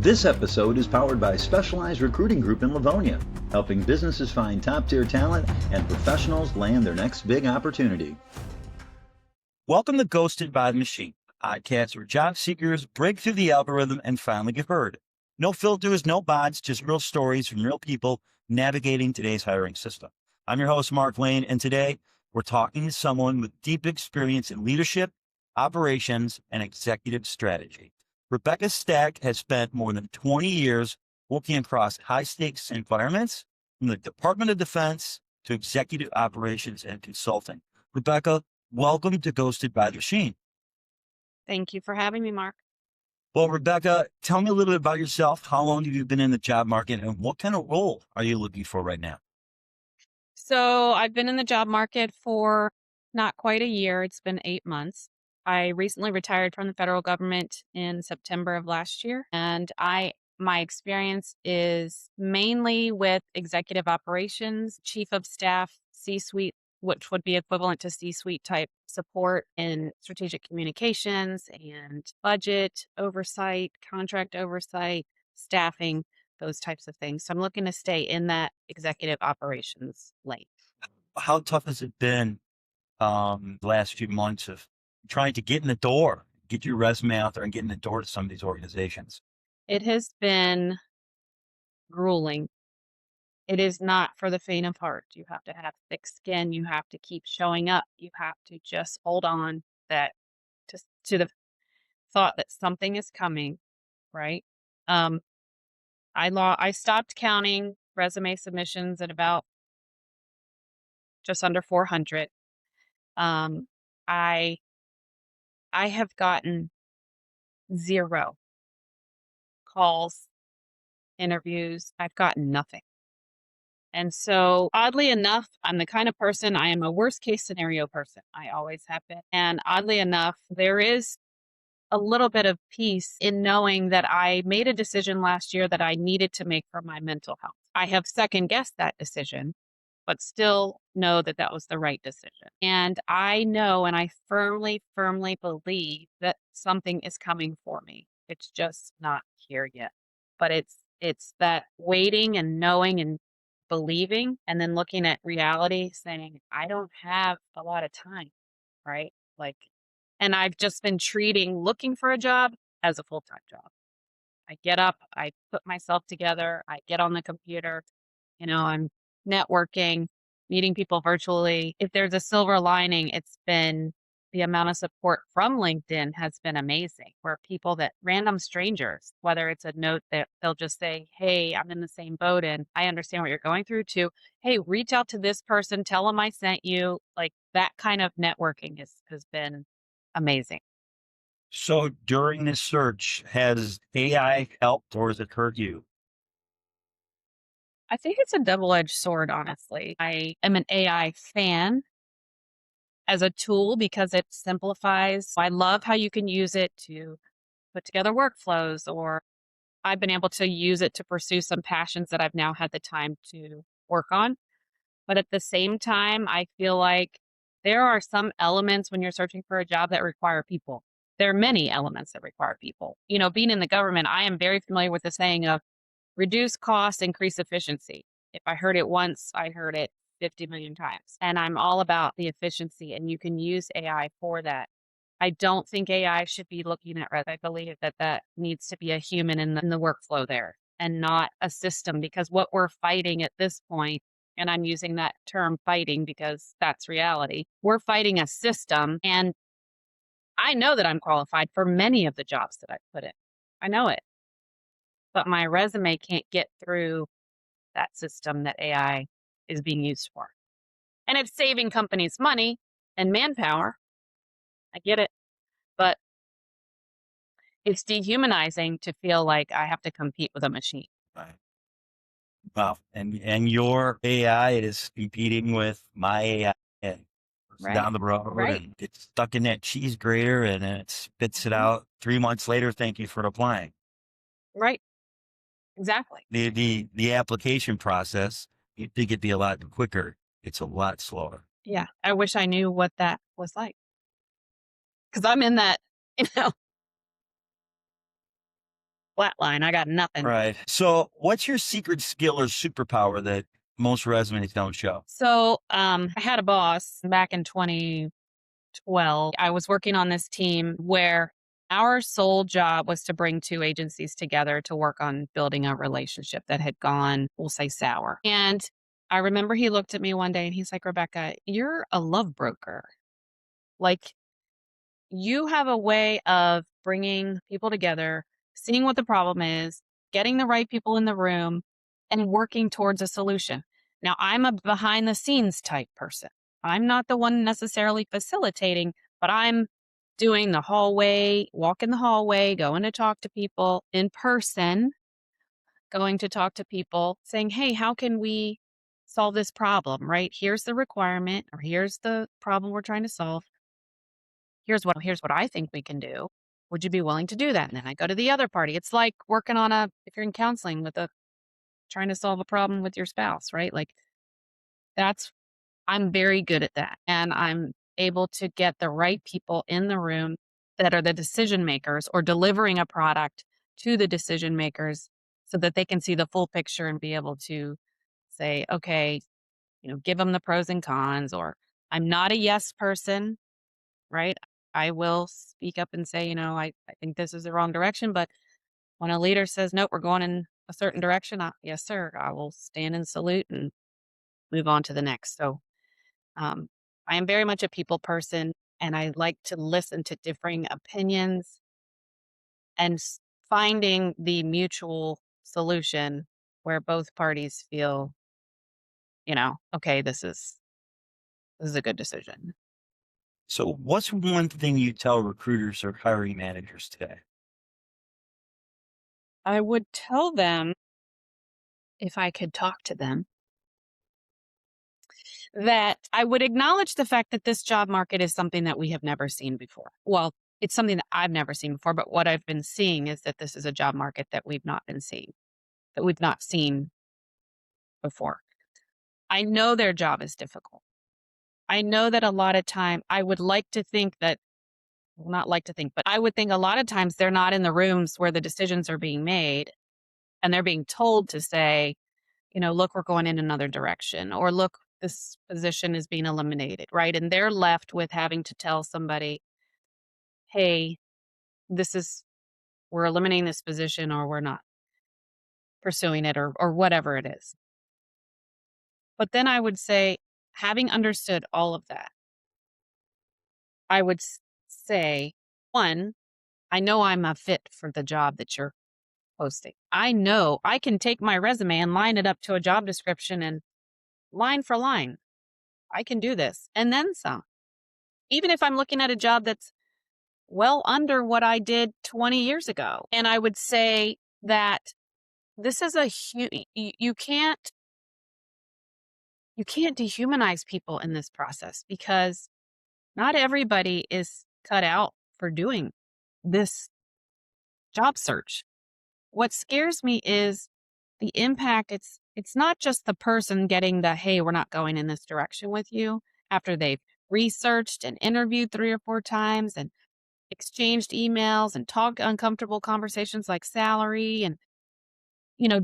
This episode is powered by Specialized Recruiting Group in Livonia, helping businesses find top-tier talent and professionals land their next big opportunity. Welcome to Ghosted by the Machine, a podcast where job seekers break through the algorithm and finally get heard. No filters, no bots, just real stories from real people navigating today's hiring system. I'm your host, Mark Lane, and today we're talking to someone with deep experience in leadership, operations, and executive strategy. Rebecca Stack has spent more than 20 years working across high-stakes environments, from the Department of Defense to executive operations and consulting. Rebecca, welcome to Ghosted by the Machine. Thank you for having me, Mark. Well, Rebecca, tell me a little bit about yourself. How long have you been in the job market and what kind of role are you looking for right now? So I've been in the job market for not quite a year. It's been 8 months. I recently retired from the federal government in September of last year, and my experience is mainly with executive operations, chief of staff, C-suite, which would be equivalent to C-suite type support in strategic communications and budget oversight, contract oversight, staffing, those types of things. So I'm looking to stay in that executive operations lane. How tough has it been the last few months of trying to get in the door, get your resume out there and get in the door to some of these organizations? It has been grueling. It is not for the faint of heart. You have to have thick skin. You have to keep showing up. You have to just hold on that to the thought that something is coming, right? Um, I stopped counting resume submissions at about just under 400. Um, I I have gotten 0 calls, interviews. I've gotten nothing. And so, oddly enough, I'm the kind of person, I am a worst case scenario person. I always have been. And oddly enough, there is a little bit of peace in knowing that I made a decision last year that I needed to make for my mental health. I have second guessed that decision, but still know that that was the right decision. And I know, and I firmly, firmly believe that something is coming for me. It's just not here yet. But it's that waiting and knowing and believing, and then looking at reality saying, I don't have a lot of time, right? Like, and I've just been treating looking for a job as a full-time job. I get up, I put myself together, I get on the computer, I'm networking, meeting people virtually. If there's a silver lining, it's been the amount of support from LinkedIn has been amazing, where people that random strangers, whether it's a note that they'll just say, hey, I'm in the same boat and I understand what you're going through, to, hey, reach out to this person, tell them I sent you. Like, that kind of networking has been amazing. So during this search, has AI helped or has it hurt you? I think it's a double-edged sword, honestly. I am an AI fan as a tool because it simplifies. I love how you can use it to put together workflows, or I've been able to use it to pursue some passions that I've now had the time to work on. But at the same time, I feel like there are some elements when you're searching for a job that require people. There are many elements that require people. Being in the government, I am very familiar with the saying of reduce costs, increase efficiency. If I heard it once, I heard it 50 million times. And I'm all about the efficiency, and you can use AI for that. I don't think AI should be looking at res. I believe that needs to be a human in the workflow there, and not a system, because what we're fighting at this point, and I'm using that term fighting because that's reality, we're fighting a system. And I know that I'm qualified for many of the jobs that I've put in. I know it. But my resume can't get through that system that AI is being used for. And it's saving companies money and manpower. I get it. But it's dehumanizing to feel like I have to compete with a machine. Right. Wow. And your AI is competing with my AI. And it's Right. down the road Right. and it's stuck in that cheese grater and then it spits it Mhm. out 3 months later. Thank you for applying. Right. Exactly. The application process, you'd think it'd be a lot quicker. It's a lot slower. Yeah. I wish I knew what that was like. Because I'm in that, you know, flatline. I got nothing. Right. So, what's your secret skill or superpower that most resumes don't show? So, I had a boss back in 2012. I was working on this team where our sole job was to bring two agencies together to work on building a relationship that had gone, we'll say, sour. And I remember he looked at me one day and he's like, Rebecca, you're a love broker. Like, you have a way of bringing people together, seeing what the problem is, getting the right people in the room, and working towards a solution. Now, I'm a behind the scenes type person. I'm not the one necessarily facilitating, but I'm doing the hallway, walking the hallway, going to talk to people in person, going to talk to people saying, hey, how can we solve this problem, right? Here's the requirement, or here's the problem we're trying to solve. Here's what I think we can do. Would you be willing to do that? And then I go to the other party. It's like working on if you're in counseling with trying to solve a problem with your spouse, right? Like that's, I'm very good at that. And I'm able to get the right people in the room that are the decision makers or delivering a product to the decision makers so that they can see the full picture and be able to say, okay, give them the pros and cons, or I'm not a yes person, right? I will speak up and say, I think this is the wrong direction. But when a leader says, nope, we're going in a certain direction, yes, sir, I will stand and salute and move on to the next. So um, I am very much a people person, and I like to listen to differing opinions and finding the mutual solution where both parties feel, okay, this is a good decision. So, what's one thing you tell recruiters or hiring managers today? I would tell them, if I could talk to them, that I would acknowledge the fact that this job market is something that we have never seen before. Well, it's something that I've never seen before, but what I've been seeing is that this is a job market that we've not been seeing, that we've not seen before. I know their job is difficult. I know that a lot of time I would like to think that, well, not like to think, but I would think a lot of times they're not in the rooms where the decisions are being made and they're being told to say, look, we're going in another direction, or look, this position is being eliminated, right? And they're left with having to tell somebody, hey, we're eliminating this position, or we're not pursuing it, or whatever it is. But then I would say, having understood all of that, I would say, one, I know I'm a fit for the job that you're posting. I know I can take my resume and line it up to a job description and line for line. I can do this and then some. Even if I'm looking at a job that's well under what I did 20 years ago. And I would say that this is you can't dehumanize people in this process, because not everybody is cut out for doing this job search. What scares me is the impact. It's not just the person getting the, hey, we're not going in this direction with you, after they've researched and interviewed 3 or 4 times and exchanged emails and talked uncomfortable conversations like salary, and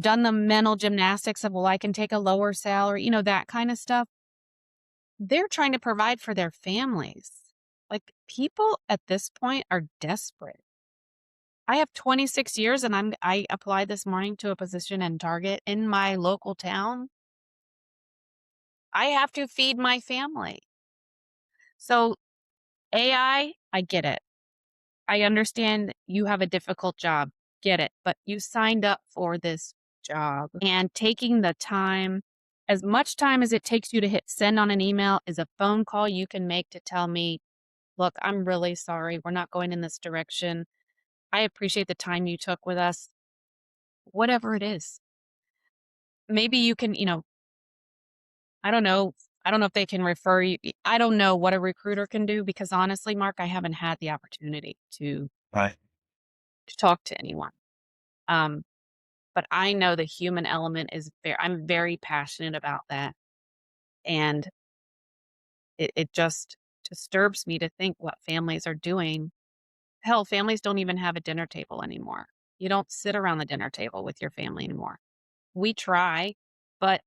done the mental gymnastics of, well, I can take a lower salary, that kind of stuff. They're trying to provide for their families. Like, people at this point are desperate. I have 26 years, and I applied this morning to a position in Target in my local town. I have to feed my family. So I get it. I understand you have a difficult job. Get it. But you signed up for this job, and taking the time, as much time as it takes you to hit send on an email, is a phone call you can make to tell me, look, I'm really sorry. We're not going in this direction. I appreciate the time you took with us. Whatever it is. Maybe you can, I don't know. I don't know if they can refer you. I don't know what a recruiter can do, because honestly, Mark, I haven't had the opportunity Right. to talk to anyone. Um, but I know the human element I'm very passionate about that. And it just disturbs me to think what families are doing. Hell, families don't even have a dinner table anymore. You don't sit around the dinner table with your family anymore. We try, but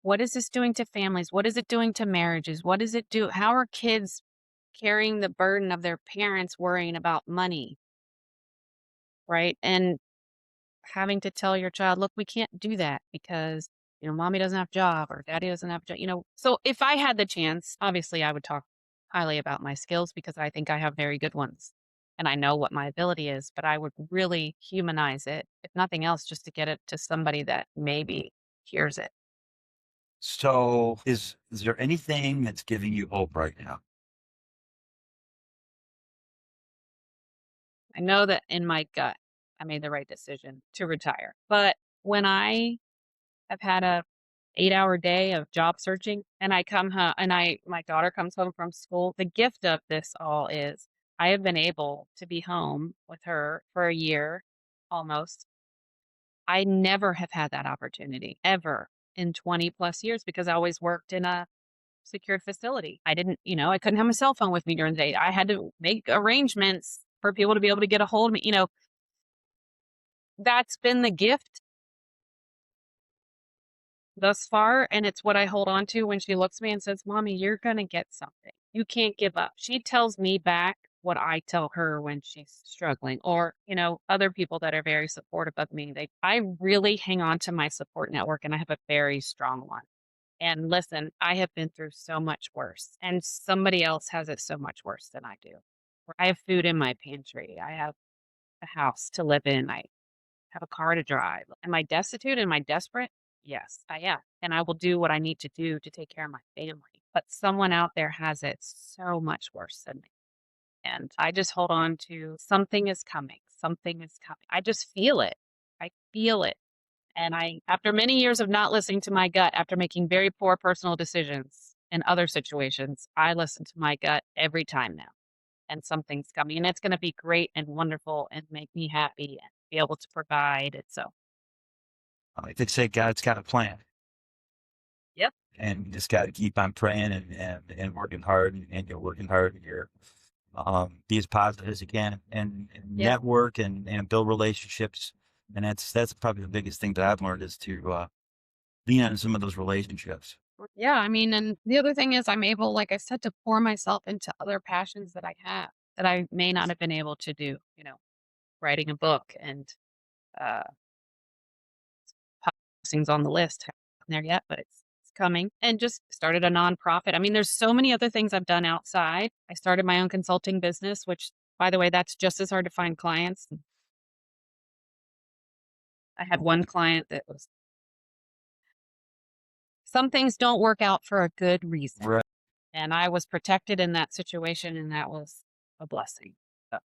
what is this doing to families? What is it doing to marriages? What does it do? How are kids carrying the burden of their parents worrying about money, right? And having to tell your child, look, we can't do that because, mommy doesn't have a job or daddy doesn't have a job. So if I had the chance, obviously I would talk highly about my skills because I think I have very good ones and I know what my ability is, but I would really humanize it, if nothing else, just to get it to somebody that maybe hears it. So is there anything that's giving you hope right now? I know that in my gut, I made the right decision to retire. But when I have had a 8-hour day of job searching and I come home and my daughter comes home from school, the gift of this all is I have been able to be home with her for a year almost. I never have had that opportunity ever in 20 plus years because I always worked in a secured facility. I didn't, I couldn't have my cell phone with me during the day. I had to make arrangements for people to be able to get a hold of me. That's been the gift thus far, and it's what I hold on to when she looks at me and says, "Mommy, you're gonna get something. You can't give up." She tells me back what I tell her when she's struggling, or, other people that are very supportive of me. I really hang on to my support network, and I have a very strong one. And listen, I have been through so much worse, and somebody else has it so much worse than I do. Where I have food in my pantry. I have a house to live in. I have a car to drive. Am I destitute? Am I desperate? Yes, I am. And I will do what I need to do to take care of my family. But someone out there has it so much worse than me. And I just hold on to something is coming. Something is coming. I just feel it. I feel it. And after many years of not listening to my gut, after making very poor personal decisions in other situations, I listen to my gut every time now. And something's coming. And it's going to be great and wonderful and make me happy and be able to provide it. So, I like to say God's got a plan, yep, and you just got to keep on praying and working hard, and you're working hard, and you're be as positive as you can, and yep. network and build relationships. And that's probably the biggest thing that I've learned is to lean on some of those relationships. Yeah. I mean, and the other thing is I'm able, like I said, to pour myself into other passions that I have that I may not have been able to do, writing a book and uh things on the list. Haven't gotten there yet, but it's coming. And just started a nonprofit. I mean, there's so many other things I've done outside. I started my own consulting business, which, by the way, that's just as hard to find clients. I had one client that was some things don't work out for a good reason. Right. And I was protected in that situation, and that was a blessing. So,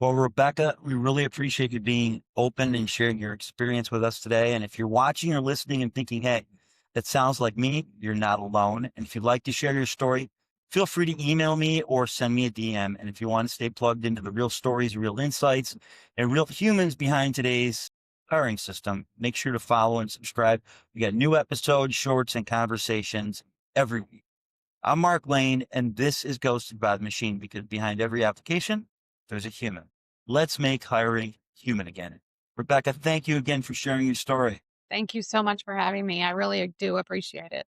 Well, Rebecca, we really appreciate you being open and sharing your experience with us today. And if you're watching or listening and thinking, hey, that sounds like me, you're not alone. And if you'd like to share your story, feel free to email me or send me a DM. And if you want to stay plugged into the real stories, real insights, and real humans behind today's hiring system, make sure to follow and subscribe. We got new episodes, shorts, and conversations every week. I'm Mark Lane, and this is Ghosted by the Machine, because behind every application, there's a human. Let's make hiring human again. Rebecca, thank you again for sharing your story. thank you so much for having me. I really do appreciate it.